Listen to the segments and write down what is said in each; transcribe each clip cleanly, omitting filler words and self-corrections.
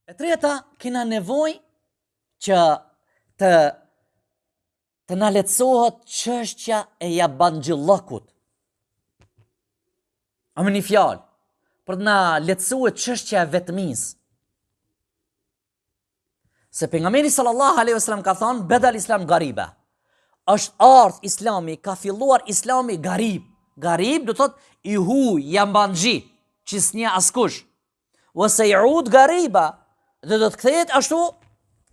E treta, kena nevojë që të na lehtësohet çështja e jabanxhillokut. A më një fjalë, për të na lehtësuar çështja e vetmisë. Se pejgamberi sallallahu alaihi wasallam ka thënë bedal islam gariba. Është ardh Islami, ka filluar Islami garib. Garib do thot i huj, jambanxhi, që s'nje askush. Wa sayud gariba, dhe do të kthehet ashtu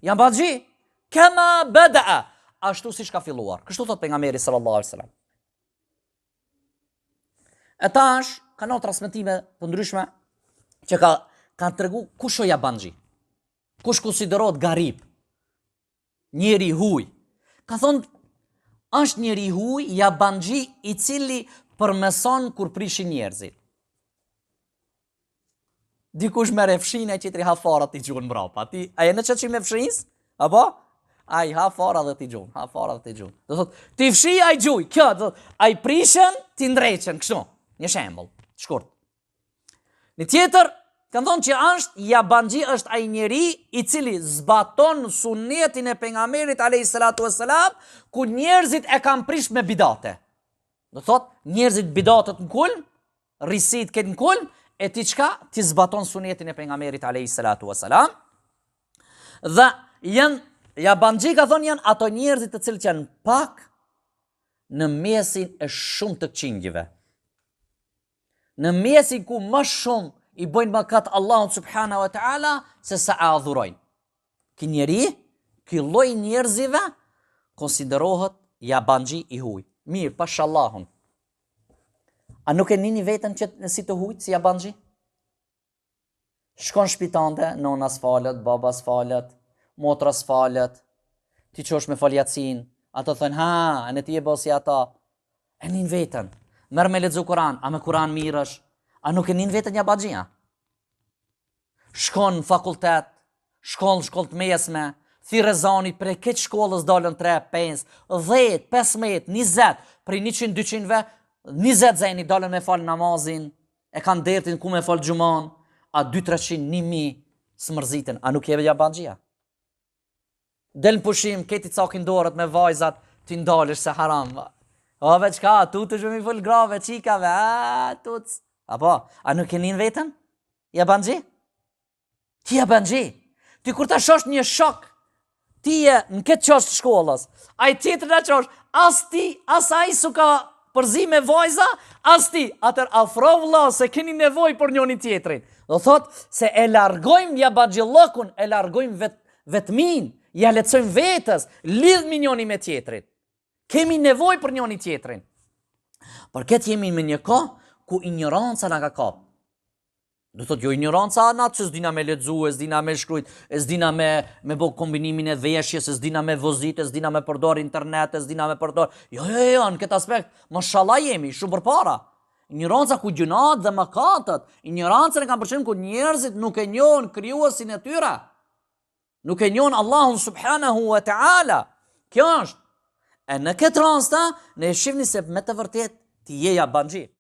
jambanxhi, kama bada, ashtu siç ka filluar. Kështu thot pejgamberi sallallahu alaihi wasallam. E tash kanë transmetime të ndryshme që kanë tregu kush është jambanxhi. Kush konsiderohet garib? Njeri huj. Ka thonë, është njeri huj, jabanxhi i cili përmeson kur prishin njerëzit. Dikush merre fshin e qitri ha fara ti gjuhën mbrapa. A e në që me fshinës? Apo? A i ha fara dhe ti gjuhën. Ha fara dhe ti gjuhën. Do thot, ti fshi a i gjuj. Kjo, do thot, a i prishën, ti ndreqen. Kështu, një shembull. Shkurt. Një tjetër, kanë thonë që është jabanxhi është ai njeri i cili zbaton sunetin e pejgamberit alayhi salatu wassalam, ku njerëzit e kanë prish me bidate. Do thot, njerëzit bidatet në kulm, risit këtë në kulm, e ti çka? Ti zbaton sunetin e pejgamberit alayhi salatu wassalam. Dhe jabanxhi ka thonë janë ato njerëzit të cilët janë pak në mesin e shumë të qingjive. Në mesin ku më shumë i bojnë mëkat Allahun subhanahu wa ta'ala se sa adhurojnë. Ki njeri, ki lloj njerëzive konsiderohet jabanxhi i huj. Mirë, pashallahun. A nuk e nini vetën që si të hujt si jabanxhi? Shkon shpitante, nonas falet, babas falet, motras falet, ti qosh me fal Yatsin, ato thënë, ha, në ti e bo si ata. E nin vetën. Merr me lexu Kur'an, a me Kur'an mirësh? A nuk e nin vetën jabanxhia? Shkon në fakultet, shkon në shkollë të mesme, thirrezanit prej këtë shkollës dalën 3, 5, 10, 15, 20, prej 100-200-ve, 20 zeni dalën me fal namazin, e kanë dertin ku me fal xhuman, a 200-300, 1000 smërziten, a nuk jeve jabanxhia? Del në pushim, këti cakin dorët me vajzat, ti ndalesh se haram. O, veç ka, tutesh me mi fol grave, qikave, tuc. Apo, a nuk e nin vetën? Jabanxhi? Ti jabanxhi. Ti kur ta shosh një shok, ti je në këtë çosh të shkollës, ai tjetër na çosh, as ti, as ai su ka përzi me vajza, as ti, atër afro vlla se keni nevojë për njëri tjetrin. Do thot se e largojmë jabanxhillokun, e largojmë vetmin, ja lehtësojmë vetës, lidhmi njëri me tjetrin. Kemi nevojë për njëri tjetrin. Por këtë jemi me një kohë ku ignoranca na ka kap. Do thot jo ignoranca na që s'dina me lexu, s'dina me shkrujt, s'dina me bë kombinimin e veshjes, s'dina me vozit, s'dina me përdor internet, s'dina me përdor. Jo, në këtë aspekt, mashallah jemi shumë përpara. Ignoranca ku gjunat dhe mëkatet, ignoranca e kanë përqen ku njerëzit nuk e njohin krijuesin e tyre. Nuk e njohin Allahun subhanahu wa ta'ala. Kjo është. E në këtë rast, ne shihni se me të vërtet ti je jabanxhi.